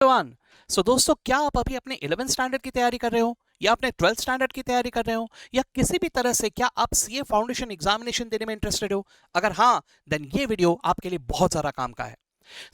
One. सो दोस्तों, क्या आप अभी अपने 11th स्टैंडर्ड की तैयारी कर रहे हो या अपने 12th स्टैंडर्ड की तैयारी कर रहे हो या किसी भी तरह से क्या आप सीए फाउंडेशन एग्जामिनेशन देने में इंटरेस्टेड हो? अगर हाँ, देन ये वीडियो आपके लिए बहुत सारा काम का है।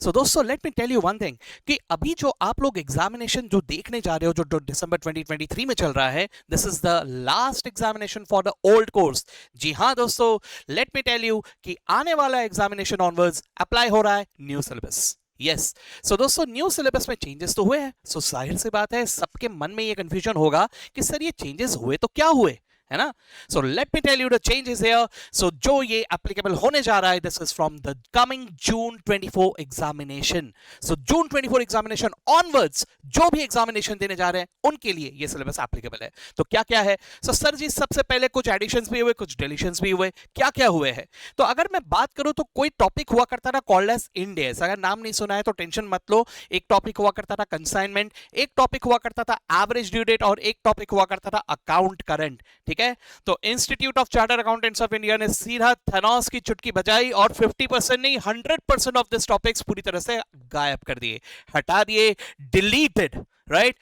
सो दोस्तों, let me tell you one thing कि अभी जो आप लोग एग्जामिनेशन जो देखने जा रहे हो, जो दिसंबर 2023 में चल रहा है, this is the last examination for the old course. जी हाँ दोस्तों, लेट मी टेल यू कि आने वाला एग्जामिनेशन ऑनवर्ड्स अप्लाई हो रहा है न्यू सिलेबस। यस। सो दोस्तों, न्यू सिलेबस में चेंजेस तो हुए हैं। सो जाहिर सी बात है, सबके मन में ये कंफ्यूजन होगा कि सर ये चेंजेस हुए तो क्या हुए, है ना? So let me tell you the changes here. So जो ये एप्लीकेबल होने जा रहा है, this is from the coming June 24 examination. So June 24 examination onwards जो भी एग्जामिनेशन देने जा रहे हैं उनके लिए ये सिलेबस एप्लीकेबल है। तो क्या क्या है? सो सर जी, सबसे पहले कुछ एडिशंस भी हुए, कुछ डिलीशंस भी हुए। क्या क्या हुए हैं? तो अगर मैं बात करूं तो कोई टॉपिक हुआ करता था कॉल्ड एज इंडेस। अगर नाम नहीं सुना है तो टेंशन मत लो। एक टॉपिक हुआ करता था कंसाइनमेंट, एक टॉपिक हुआ करता था एवरेज ड्यू डेट और एक टॉपिक हुआ करता था अकाउंट करंट। ठीक है? तो institute of chartered accountants of India ने सीधा थैनोस की चुटकी बजाई और 50% नहीं 100% ऑफ दिस टॉपिक्स पूरी तरह से गायब कर दिए, हटा दिए, डिलीटेड, राइट?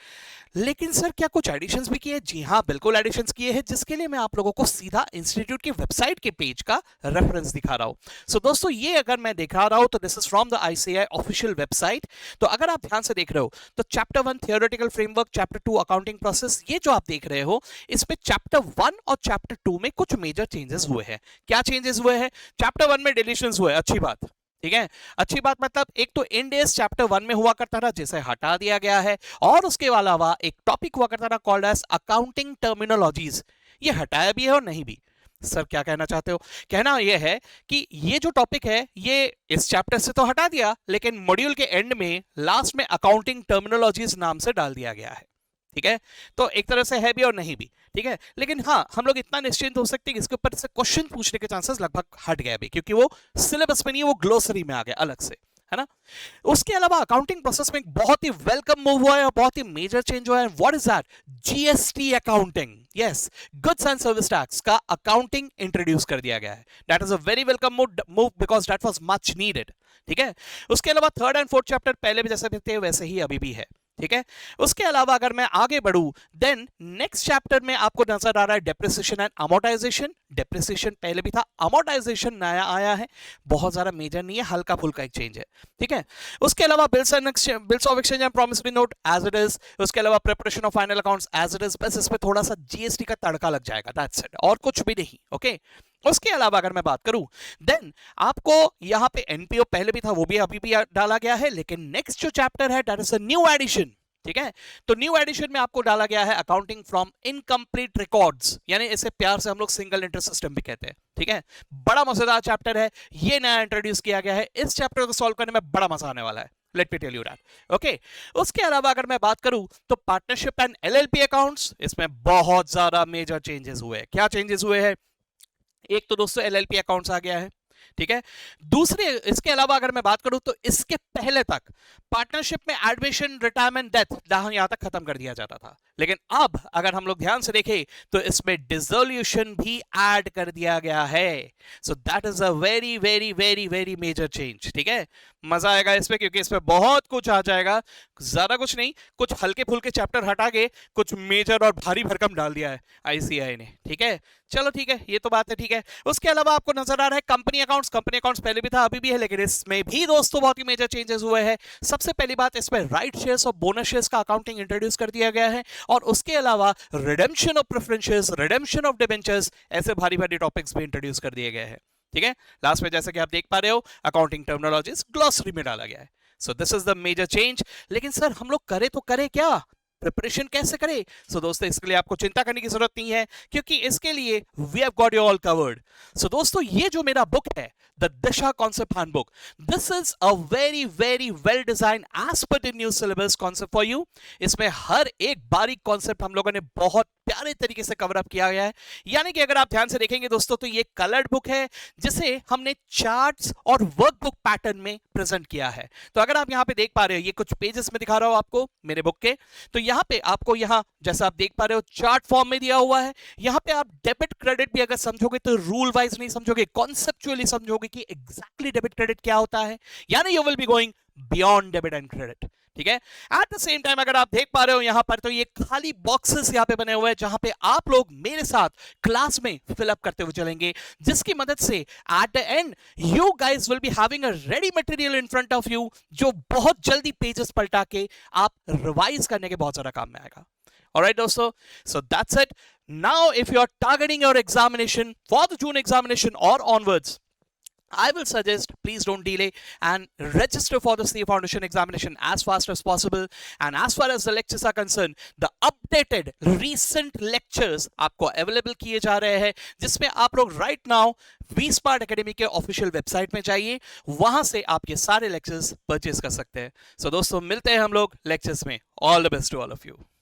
लेकिन सर क्या कुछ एडिशंस भी किए? जी हाँ, बिल्कुल एडिशंस किए हैं, जिसके लिए मैं आप लोगों को सीधा इंस्टीट्यूट की वेबसाइट के पेज का रेफरेंस दिखा रहा हूं। सो दोस्तों, ये अगर मैं दिखा रहा हूं तो this is from the ICAI official website. तो अगर आप ध्यान से देख रहे हो तो chapter 1 theoretical framework, chapter 2 accounting process, ये जो आप देख रहे हो, इसमें चैप्टर 1 और चैप्टर 2 में कुछ मेजर चेंजेस हुए हैं। क्या चेंजेस हुए हैं? चैप्टर 1 में डिलीशंस हुए, अच्छी बात। ठीक है, अच्छी बात मतलब एक तो इंड एज चैप्टर 1 में हुआ करता था, जिसे हटा दिया गया है, और उसके अलावा एक टॉपिक हुआ करता था कॉल्ड एज अकाउंटिंग टर्मिनोलॉजीज, ये हटाया भी है और नहीं भी। सर क्या कहना चाहते हो? कहना यह है कि ये जो टॉपिक है ये इस चैप्टर से तो हटा दिया, लेकिन मॉड्यूल के एंड में लास्ट में अकाउंटिंग टर्मिनोलॉजीज नाम से डाल दिया गया है। ठीक है, तो एक तरह से है भी और नहीं भी। ठीक है, लेकिन हाँ, हम लोग इतना निश्चिंत हो सकते हैं कि इसके ऊपर से क्वेश्चन पूछने के चांसेस लगभग हट गए अभी, क्योंकि वो सिलेबस में नहीं है, वो ग्लोसरी में आ गया अलग से, है ना? उसके अलावा अकाउंटिंग प्रोसेस में एक बहुत ही वेलकम मूव हुआ है और बहुत ही मेजर चेंज हुआ है। What is that? GST accounting. Yes, goods and service tax का अकाउंटिंग इंट्रोड्यूस कर दिया गया है। That is a very welcome move because that was much needed. ठीक है, उसके अलावा थर्ड एंड फोर्थ चैप्टर पहले भी जैसे थे वैसे ही अभी भी है। ठीक है, उसके अलावा अगर मैं आगे बढ़ूं, देन नेक्स्ट चैप्टर में आपको नजर आ रहा है डेप्रिसिएशन एंड अमोर्टाइजेशन। डेप्रिसिएशन पहले भी था, अमोर्टाइजेशन नया आया है, बहुत ज्यादा मेजर नहीं है, हल्का फुल्का एक चेंज है। ठीक है, उसके अलावा bills of exchange and promissory note as it is, उसके अलावा preparation of final accounts as it is, बस इसमें थोड़ा सा जीएसटी का तड़का लग जाएगा, दैट्स इट, और कुछ भी नहीं। ओके, उसके अलावा अगर मैं बात करूं, देन आपको यहां पे एनपीओ पहले भी था, वो भी अभी भी डाला गया है, लेकिन नेक्स्ट जो चैप्टर है that is a new edition. ठीक है, तो न्यू एडिशन में आपको डाला गया है अकाउंटिंग फ्रॉम इनकम्प्लीट रिकॉर्ड्स, यानी इसे प्यार से हम लोग सिंगल इंटरेस्ट सिस्टम भी कहते हैं। ठीक है, बड़ा मजेदार चैप्टर है, ये नया इंट्रोड्यूस किया गया है। इस चैप्टर को सॉल्व करने में बड़ा मजा आने वाला है, let me tell you that. Okay, उसके अलावा अगर मैं बात करूं तो पार्टनरशिप एंड एलएलपी अकाउंट्स, इसमें बहुत ज्यादा मेजर चेंजेस हुए हैं। क्या चेंजेस हुए हैं? एक तो दोस्तों एलएलपी अकाउंट्स आ गया है। ठीक है, दूसरे इसके अलावा अगर मैं बात करूं तो इसके पहले तक पार्टनरशिप में एडमिशन, रिटायरमेंट, डेथ यहां तक खत्म कर दिया जाता था, लेकिन अब अगर हम लोग ध्यान से देखें तो इसमें डिसोल्यूशन भी ऐड कर दिया गया है। So that is a very very very very major change. ठीक है, मजा आएगा इसमें, क्योंकि इसमें बहुत कुछ आ जाएगा, ज्यादा कुछ नहीं, कुछ हल्के फुल्के चैप्टर हटा के कुछ मेजर और भारी भरकम डाल दिया है आईसीएआई ने। ठीक है, चलो ठीक है, ये तो बात है। ठीक है, उसके अलावा आपको नजर आ रहा है कंपनी अकाउंट्स। कंपनी अकाउंट्स पहले भी था, अभी भी है, लेकिन इसमें भी दोस्तों बहुत ही मेजर चेंजेस हुए हैं। सबसे पहली बात, इसमें राइट शेयर्स और बोनस शेयर्स का अकाउंटिंग इंट्रोड्यूस कर दिया गया है, और उसके अलावा redemption of preference shares, redemption of debentures, ऐसे भारी भारी टॉपिक्स भी इंट्रोड्यूस कर दिए गए हैं। ठीक है, लास्ट में जैसे कि आप देख पा रहे हो, अकाउंटिंग टर्मिनोलॉजीज ग्लॉसरी में डाला गया है। So this is the major change. लेकिन सर हम लोग करें तो करें क्या, प्रिपरेशन कैसे करें? सो दोस्तों, इसके लिए आपको चिंता करने की जरूरत नहीं है, क्योंकि इसके लिए we have got you all covered. So दोस्तों, ये जो मेरा बुक है, the Disha concept handbook, this is a very very well design as per the new syllabus concept for you. इसमें हर एक बारीक कॉन्सेप्ट हम लोगों ने बहुत प्यारे तरीके से कवर अप किया गया है। यानी कि अगर आप ध्यान से देखेंगे दोस्तों, तो ये कलर्ड बुक है, जिसे हमने चार्ट्स और वर्कबुक पैटर्न में प्रेजेंट किया है। तो अगर आप यहां पे देख पा रहे हो, ये कुछ पेजेस में दिखा रहा हूं आपको मेरे बुक के, तो यहां पे आपको, यहां जैसा आप देख पा रहे हो, चार्ट फॉर्म में दिया हुआ है। यहां पे आप डेबिट क्रेडिट भी अगर समझोगे तो रूल वाइज नहीं समझोगे, कॉन्सेप्चुअली समझोगे कि एग्जैक्टली डेबिट क्रेडिट क्या होता है, यानी you will be going beyond debit and credit. ठीक है। एट द सेम टाइम अगर आप देख पा रहे हो यहां पर, तो ये खाली बॉक्सेस यहां पे बने हुए हैं जहां पे आप लोग मेरे साथ क्लास में फिलअप करते हुए चलेंगे, जिसकी मदद से at the end you guys will be having a ready material in front of you, जो बहुत जल्दी पेजेस पलटा के आप रिवाइज करने के बहुत ज्यादा काम में आएगा। Alright, dosto. So that's it. Now, if you're targeting your examination for the June examination or onwards, I will suggest please don't delay and register for the CA Foundation examination as fast as possible. And as far as the lectures are concerned, the updated recent lectures आपको available किए जा रहे हैं, जिसमें आप लोग right now V-Smart Academy के official website में जाइए, वहां से आप ये सारे lectures purchase कर सकते हैं। So दोस्तों, मिलते हैं हम लोग lectures में। All the best to all of you.